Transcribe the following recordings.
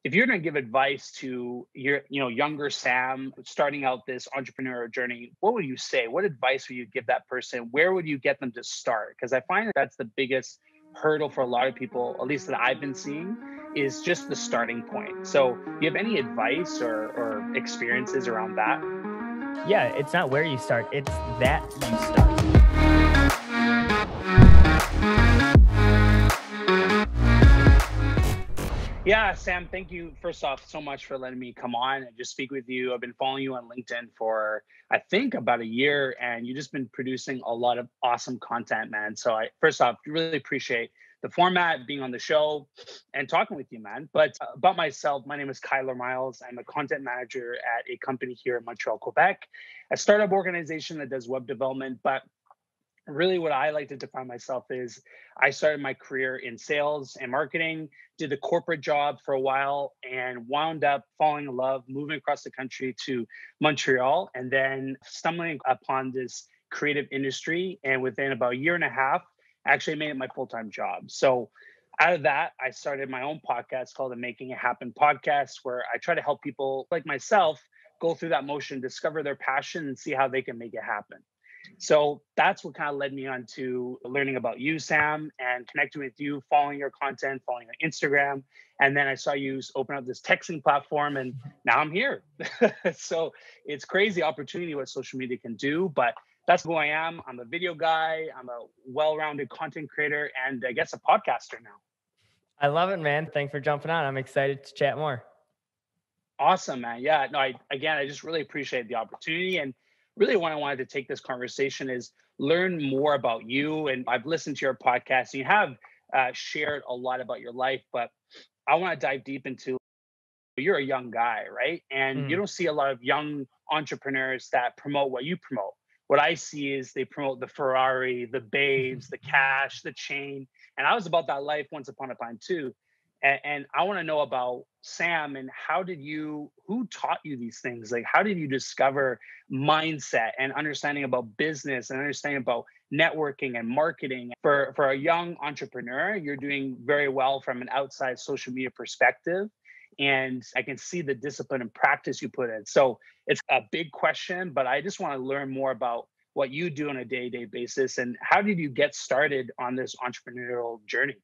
If you're going to give advice to your, younger Sam starting out this entrepreneurial journey, what would you say? What advice would you give that person? Where would you get them to start? Because I find that that's the biggest hurdle for a lot of people, at least that I've been seeing, is just the starting point. So, do you have any advice or experiences around that? Yeah, it's not where you start, it's that you start. Yeah, Sam, thank you first off so much for letting me come on and just speak with you. I've been following you on LinkedIn for I think about a year, and you've just been producing a lot of awesome content, man. So I first off really appreciate the format, being on the show and talking with you, man. But about myself, my name is Kyler Miles. I'm a content manager at a company here in Montreal, Quebec, a startup organization that does web development. But really what I like to define myself is I started my career in sales and marketing, did the corporate job for a while, and wound up falling in love, moving across the country to Montreal, and then stumbling upon this creative industry. And within about a year and a half, I actually made it my full-time job. So out of that, I started my own podcast called the Making It Happen podcast, where I try to help people like myself go through that motion, discover their passion, and see how they can make it happen. So that's what kind of led me on to learning about you, Sam, and connecting with you, following your content, following your Instagram. And then I saw you open up this texting platform, and now I'm here. So it's crazy opportunity what social media can do, but that's who I am. I'm a video guy, I'm a well rounded content creator, and I guess a podcaster now. I love it, man. Thanks for jumping on. I'm excited to chat more. Awesome, man. Yeah, no, I just really appreciate the opportunity. And really what I wanted to take this conversation is learn more about you. And I've listened to your podcast. And you have shared a lot about your life, but I want to dive deep into you're a young guy, right? And you Mm. don't see a lot of young entrepreneurs that promote what you promote. What I see is they promote the Ferrari, the babes, the cash, the chain. And I was about that life once upon a time too. And I want to know about Sam and who taught you these things? Like, how did you discover mindset and understanding about business and understanding about networking and marketing? For a young entrepreneur, you're doing very well from an outside social media perspective. And I can see the discipline and practice you put in. So it's a big question, but I just want to learn more about what you do on a day-to-day basis and how did you get started on this entrepreneurial journey?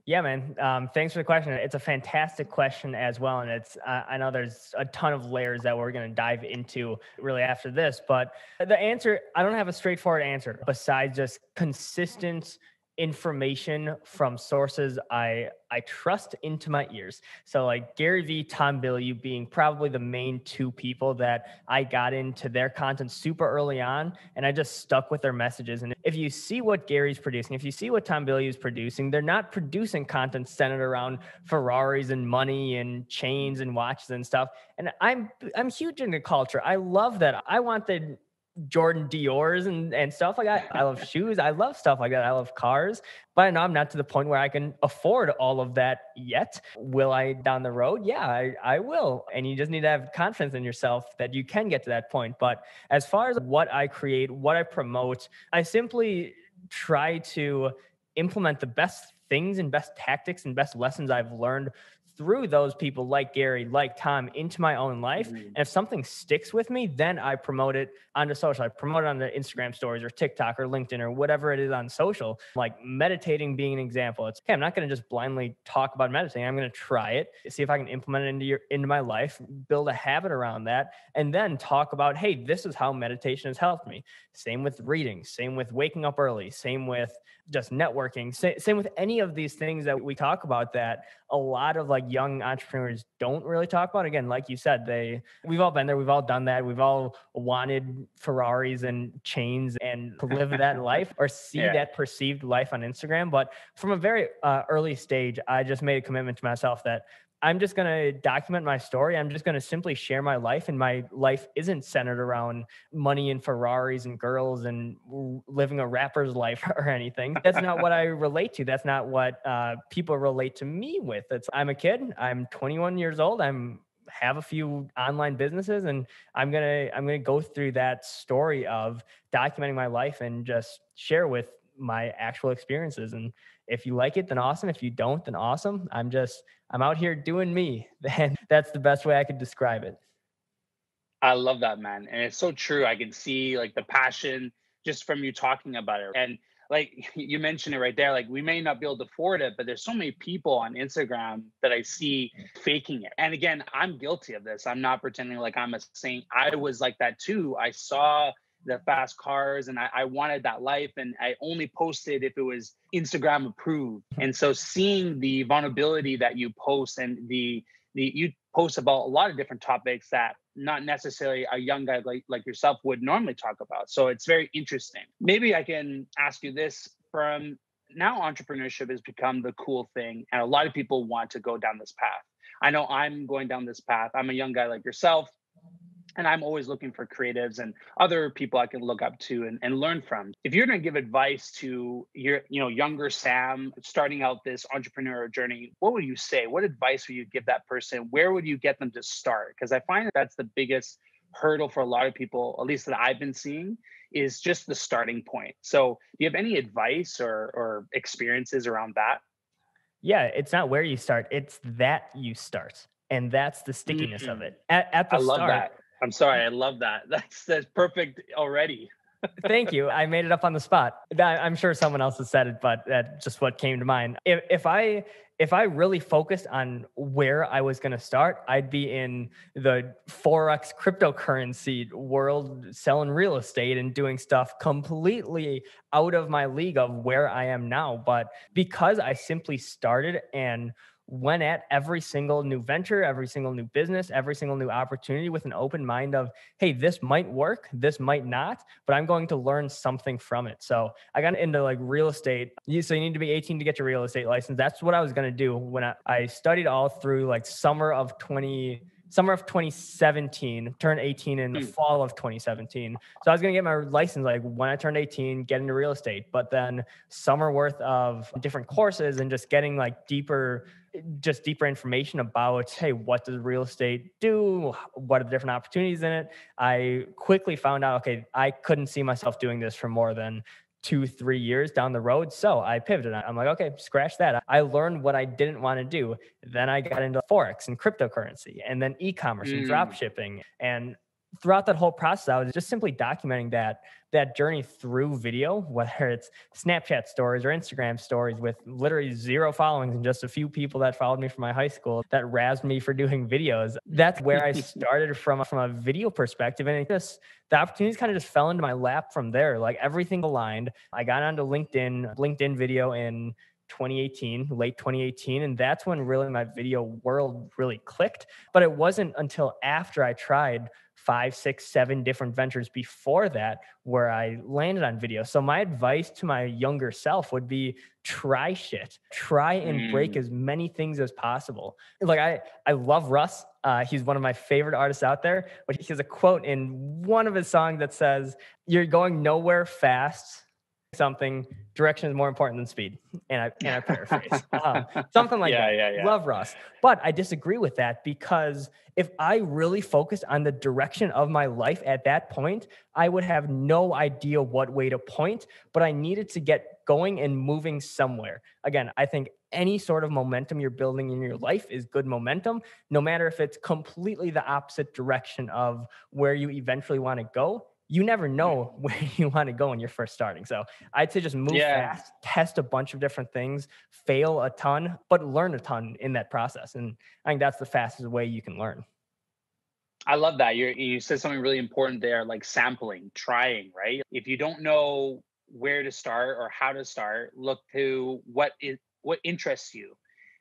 Yeah, man. Thanks for the question. It's a fantastic question as well. And I know there's a ton of layers that we're going to dive into really after this. But the answer, I don't have a straightforward answer besides just consistent information from sources I trust into my ears. So like Gary Vee, Tom Bilyeu being probably the main two people that I got into their content super early on, and I just stuck with their messages. And if you see what Gary's producing, if you see what Tom Bilyeu is producing, they're not producing content centered around Ferraris and money and chains and watches and stuff. And I'm huge into culture. I love that. I want the Jordan Dior's and stuff like that. I love shoes. I love stuff like that. I love cars, but I know I'm not to the point where I can afford all of that yet. Will I down the road? Yeah, I will. And you just need to have confidence in yourself that you can get to that point. But as far as what I create, what I promote, I simply try to implement the best things and best tactics and best lessons I've learned through those people like Gary, like Tom, into my own life. And Mhm. if something sticks with me, then I promote it onto social. I promote it on the Instagram stories or TikTok or LinkedIn or whatever it is on social. Like meditating being an example. It's okay, I'm not going to just blindly talk about meditating. I'm going to try it, see if I can implement it into my life, build a habit around that, and then talk about, hey, this is how meditation has helped me. Same with reading, same with waking up early, same with just networking, same with any of these things that we talk about that a lot of like young entrepreneurs don't really talk about. Again, like you said, we've all been there, we've all done that, we've all wanted Ferraris and chains and to live that life or see Yeah. that perceived life on Instagram. But from a very early stage, I just made a commitment to myself that I'm just going to document my story. I'm just going to simply share my life. And my life isn't centered around money and Ferraris and girls and living a rapper's life or anything. That's not what I relate to. That's not what people relate to me with. I'm a kid. I'm 21 years old. Have a few online businesses, and I'm gonna go through that story of documenting my life and just share with my actual experiences. And If you like it, then awesome. If you don't, then awesome. I'm out here doing me. And that's the best way I could describe it. I love that, man. And it's so true. I can see like the passion just from you talking about it. And like you mentioned it right there, like we may not be able to afford it, but there's so many people on Instagram that I see faking it. And again, I'm guilty of this. I'm not pretending like I'm a saint. I was like that too. I saw the fast cars and I wanted that life. And I only posted if it was Instagram approved. And so seeing the vulnerability that you post and the you post about a lot of different topics that not necessarily a young guy like yourself would normally talk about. So it's very interesting. Maybe I can ask you this from now entrepreneurship has become the cool thing and a lot of people want to go down this path. I know I'm going down this path. I'm a young guy like yourself and I'm always looking for creatives and other people I can look up to and learn from. If you're going to give advice to your, younger Sam starting out this entrepreneurial journey, what would you say? What advice would you give that person? Where would you get them to start? Because I find that that's the biggest hurdle for a lot of people, at least that I've been seeing, is just the starting point. So do you have any advice or experiences around that? Yeah, it's not where you start, it's that you start. And that's the stickiness of Mhm. it. At I the love start, that. I'm sorry. I love that. That's perfect already. thank you. I made it up on the spot. I'm sure someone else has said it, but that's just what came to mind. If I really focused on where I was going to start, I'd be in the forex cryptocurrency world, selling real estate and doing stuff completely out of my league of where I am now. But because I simply started and went at every single new venture, every single new business, every single new opportunity with an open mind of, hey, this might work, this might not, but I'm going to learn something from it. So I got into like real estate. So you need to be 18 to get your real estate license. That's what I was going to do when I studied all through like summer of 2017, turned 18 in the Mm. fall of 2017. So I was going to get my license like when I turned 18, get into real estate, but then summer worth of different courses and just getting like deeper information about, hey, what does real estate do? What are the different opportunities in it? I quickly found out, okay, I couldn't see myself doing this for more than 2-3 years down the road. So I pivoted. I'm like, okay, scratch that. I learned what I didn't want to do. Then I got into Forex and cryptocurrency and then e-commerce and drop Mm. shipping. And throughout that whole process, I was just simply documenting that journey through video, whether it's Snapchat stories or Instagram stories with literally zero followings and just a few people that followed me from my high school that razzed me for doing videos. That's where I started from a video perspective. And the opportunities kind of just fell into my lap from there. Like everything aligned. I got onto LinkedIn video in 2018, late 2018. And that's when really my video world really clicked. But it wasn't until after I tried 5, 6, 7 different ventures before that where I landed on video. So my advice to my younger self would be try shit. Try and break Mm. as many things as possible. Like I love Russ. He's one of my favorite artists out there, but he has a quote in one of his songs that says, "You're going nowhere fast. Something direction is more important than speed." And I paraphrase something like Yeah, that. yeah, yeah. Love Russ, but I disagree with that because if I really focused on the direction of my life at that point, I would have no idea what way to point, but I needed to get going and moving somewhere. Again, I think any sort of momentum you're building in your life is good momentum, no matter if it's completely the opposite direction of where you eventually want to go. You never know where you want to go when you're first starting. So I'd say just move Yeah, fast, test a bunch of different things, fail a ton, but learn a ton in that process. And I think that's the fastest way you can learn. I love that. You said something really important there, like sampling, trying, right? If you don't know where to start or how to start, look to what interests you.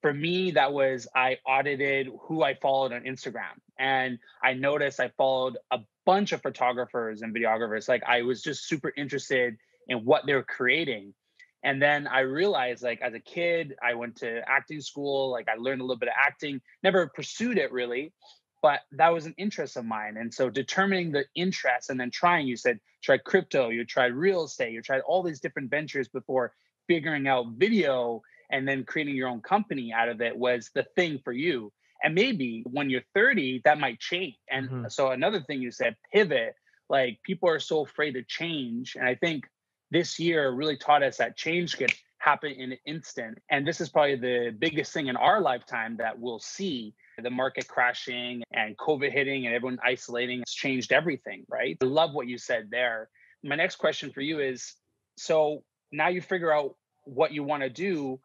For me, that was I audited who I followed on Instagram, and I noticed I followed a bunch of photographers and videographers. Like I was just super interested in what they were creating. And then I realized, like, as a kid, I went to acting school. Like, I learned a little bit of acting, never pursued it really, but that was an interest of mine. And so determining the interest and then trying, you said, try crypto, you tried real estate, you tried all these different ventures before figuring out video and then creating your own company out of it was the thing for you. And maybe when you're 30, that might change. And Mhm. so another thing you said, pivot, like people are so afraid to change. And I think this year really taught us that change could happen in an instant. And this is probably the biggest thing in our lifetime that we'll see. The market crashing and COVID hitting and everyone isolating. It's changed everything, right? I love what you said there. My next question for you is, so now you figure out what you want to do.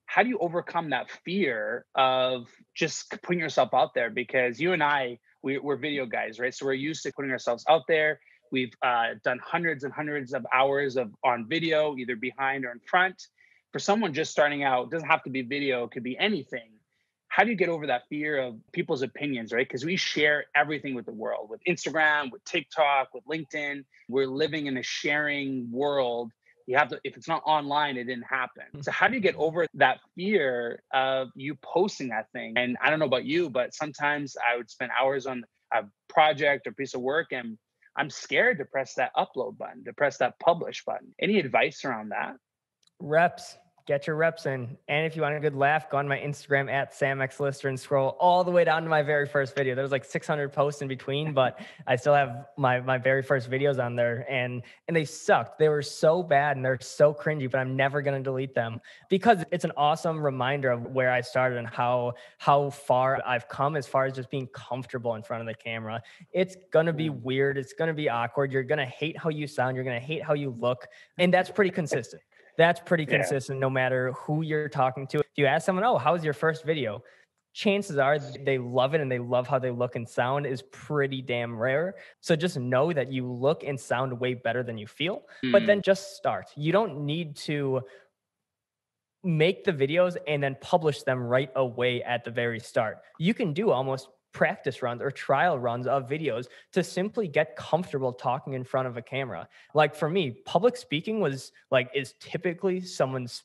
How do you overcome that fear of just putting yourself out there? Because you and I, we're video guys, right? So we're used to putting ourselves out there. We've done hundreds and hundreds of hours on video, either behind or in front. For someone just starting out, it doesn't have to be video, it could be anything. How do you get over that fear of people's opinions, right? Because we share everything with the world, with Instagram, with TikTok, with LinkedIn. We're living in a sharing world. You have to, if it's not online, it didn't happen. So how do you get over that fear of you posting that thing? And I don't know about you, but sometimes I would spend hours on a project or piece of work, and I'm scared to press that upload button, to press that publish button. Any advice around that? Reps. Get your reps in. And if you want a good laugh, go on my Instagram at SamXLister and scroll all the way down to my very first video. There's like 600 posts in between, but I still have my very first videos on there, and they sucked. They were so bad and they're so cringy, but I'm never going to delete them because it's an awesome reminder of where I started and how far I've come as far as just being comfortable in front of the camera. It's going to be weird. It's going to be awkward. You're going to hate how you sound. You're going to hate how you look. And that's pretty consistent. That's pretty consistent no matter who you're talking to. If you ask someone, oh, how was your first video? Chances are they love it and they love how they look and sound is pretty damn rare. So just know that you look and sound way better than you feel, but then just start. You don't need to make the videos and then publish them right away at the very start. You can do almost practice runs or trial runs of videos to simply get comfortable talking in front of a camera. Like for me, public speaking is typically someone's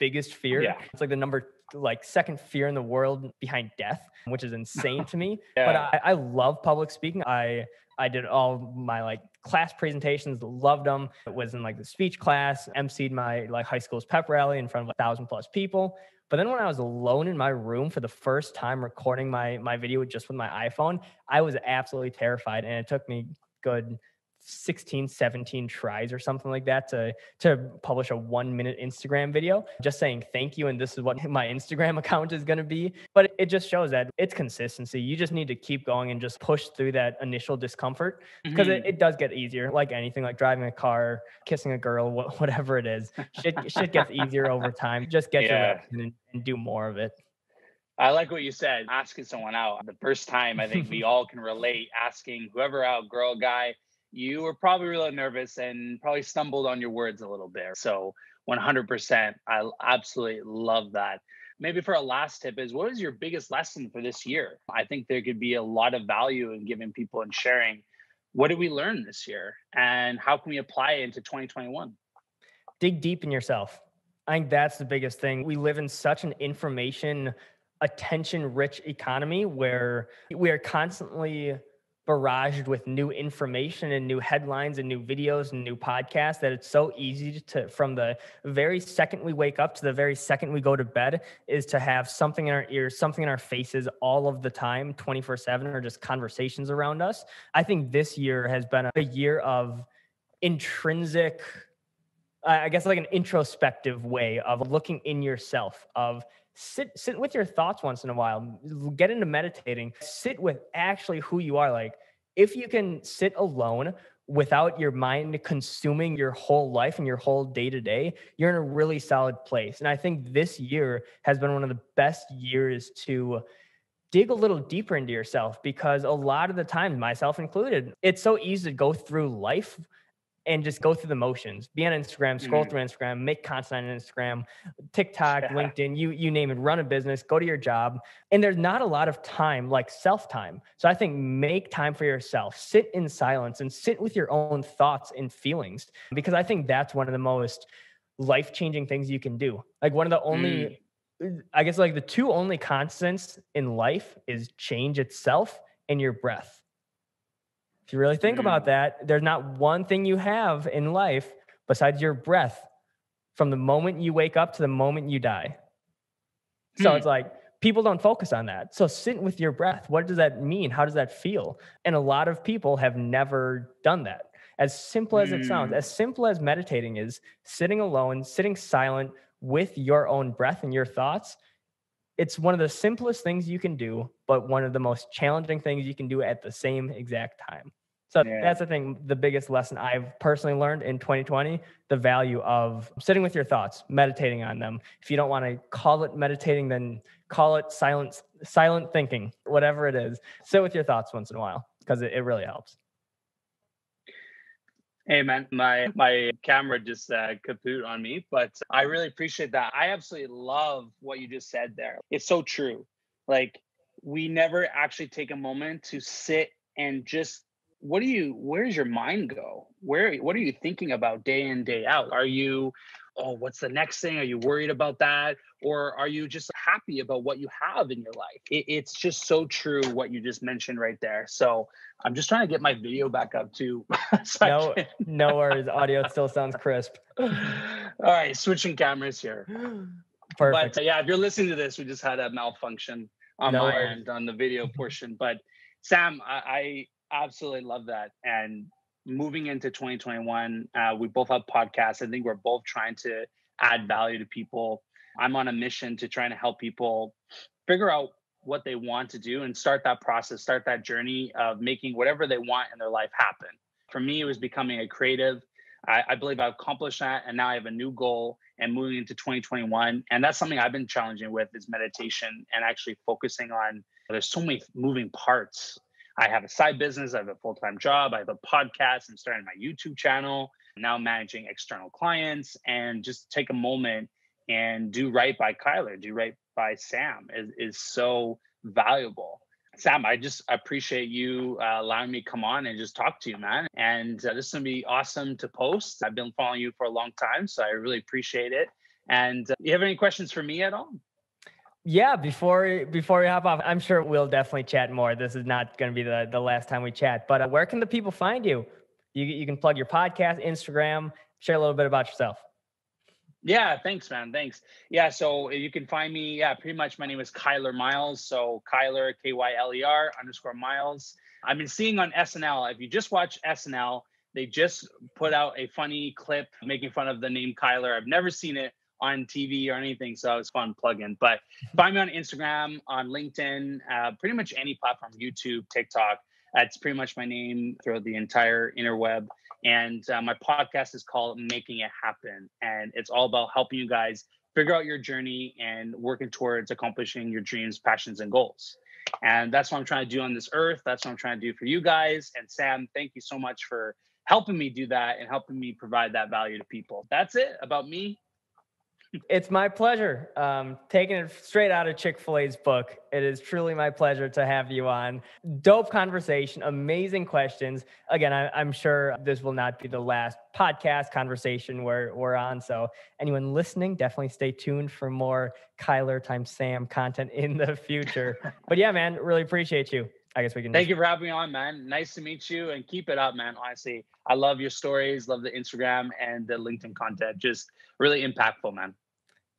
biggest fear. Yeah. It's like the second fear in the world behind death, which is insane to me. Yeah. But I love public speaking. I did all my class presentations, loved them. It was in the speech class, emceed my high school's pep rally in front of 1,000+ people. But then when I was alone in my room for the first time recording my video with my iPhone, I was absolutely terrified. And it took me good 16, 17 tries or something like that to publish a 1-minute Instagram video, just saying thank you. And this is what my Instagram account is going to be. But it just shows that it's consistency. You just need to keep going and just push through that initial discomfort because it does get easier. Like anything, like driving a car, kissing a girl, whatever it is, shit gets easier over time. Just get your reps in and do more of it. I like what you said, asking someone out. The first time, I think we all can relate, asking whoever out, girl, guy, you were probably really nervous and probably stumbled on your words a little bit. So 100%, I absolutely love that. Maybe for a last tip is, what is your biggest lesson for this year? I think there could be a lot of value in giving people and sharing. What did we learn this year? And how can we apply it into 2021? Dig deep in yourself. I think that's the biggest thing. We live in such an information, attention-rich economy where we are constantly barraged with new information and new headlines and new videos and new podcasts that it's so easy to, from the very second we wake up to the very second we go to bed, is to have something in our ears, something in our faces all of the time, 24/7, or just conversations around us. I think this year has been a year of intrinsic, I guess, like an introspective way of looking in yourself, of sit with your thoughts once in a while, get into meditating, sit with actually who you are. Like if you can sit alone without your mind consuming your whole life and your whole day to day, you're in a really solid place. And I think this year has been one of the best years to dig a little deeper into yourself, because a lot of the time, myself included, it's so easy to go through life and just go through the motions, be on Instagram, scroll through Instagram, make content on Instagram, TikTok, LinkedIn, you name it, run a business, go to your job. And there's not a lot of time, like self-time. So I think make time for yourself, sit in silence and sit with your own thoughts and feelings, because I think that's one of the most life-changing things you can do. Like one of the only, I guess like the two only constants in life is change itself and your breath. If you really think about that, there's not one thing you have in life besides your breath from the moment you wake up to the moment you die. So it's like people don't focus on that. So sit with your breath. What does that mean? How does that feel? And a lot of people have never done that. As simple as it sounds, as simple as meditating is, sitting alone, sitting silent with your own breath and your thoughts, it's one of the simplest things you can do, but one of the most challenging things you can do at the same exact time. So that's the thing, the biggest lesson I've personally learned in 2020, the value of sitting with your thoughts, meditating on them. If you don't want to call it meditating, then call it silent thinking, whatever it is. Sit with your thoughts once in a while, because it really helps. Hey man, my camera just kaput on me, but I really appreciate that. I absolutely love what you just said there. It's so true. Like, we never actually take a moment to sit and just, where's your mind go? What are you thinking about day in, day out? Are you, oh, what's the next thing? Are you worried about that? Or are you just happy about what you have in your life? It's just so true what you just mentioned right there. So I'm just trying to get my video back up too. No worries. Audio still sounds crisp. All right, switching cameras here. Perfect. But yeah, if you're listening to this, we just had a malfunction on my end on the video portion. But Sam, I absolutely love that. And moving into 2021, we both have podcasts. I think we're both trying to add value to people. I'm on a mission to try to help people figure out what they want to do and start that process, start that journey of making whatever they want in their life happen. For me, it was becoming a creative. I believe I've accomplished that, and now I have a new goal and moving into 2021. And that's something I've been challenging with, is meditation and actually focusing on, there's so many moving parts. I have a side business, I have a full-time job, I have a podcast, I'm starting my YouTube channel, now managing external clients, and just take a moment and do right by Kyler, do right by Sam is so valuable. Sam, I just appreciate you allowing me to come on and just talk to you, man. And this is going to be awesome to post. I've been following you for a long time, so I really appreciate it. And you have any questions for me at all? Yeah, before we hop off, I'm sure we'll definitely chat more. This is not going to be the last time we chat, but where can the people find you? You can plug your podcast, Instagram, share a little bit about yourself. Yeah, thanks, man. Thanks. Yeah, so you can find me. Yeah, pretty much my name is Kyler Miles. So Kyler, Kyler_Miles. I've been seeing on SNL. If you just watch SNL, they just put out a funny clip making fun of the name Kyler. I've never seen it on TV or anything, so it's fun plug-in. But find me on Instagram, on LinkedIn, pretty much any platform, YouTube, TikTok. That's pretty much my name throughout the entire interweb. And my podcast is called Making It Happen. And it's all about helping you guys figure out your journey and working towards accomplishing your dreams, passions, and goals. And that's what I'm trying to do on this earth. That's what I'm trying to do for you guys. And Sam, thank you so much for helping me do that and helping me provide that value to people. That's it about me. It's my pleasure. Taking it straight out of Chick-fil-A's book. It is truly my pleasure to have you on. Dope conversation, amazing questions. Again, I'm sure this will not be the last podcast conversation we're on. So anyone listening, definitely stay tuned for more Kyler times Sam content in the future. But yeah, man, really appreciate you. I guess we can. Thank you for having me on, man. Nice to meet you, and keep it up, man. Honestly, I love your stories, love the Instagram and the LinkedIn content. Just really impactful, man.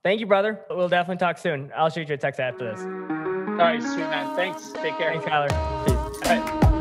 Thank you, brother. We'll definitely talk soon. I'll shoot you a text after this. All right, sweet, man. Thanks. Take care. Thanks, Kyler. Peace. All right.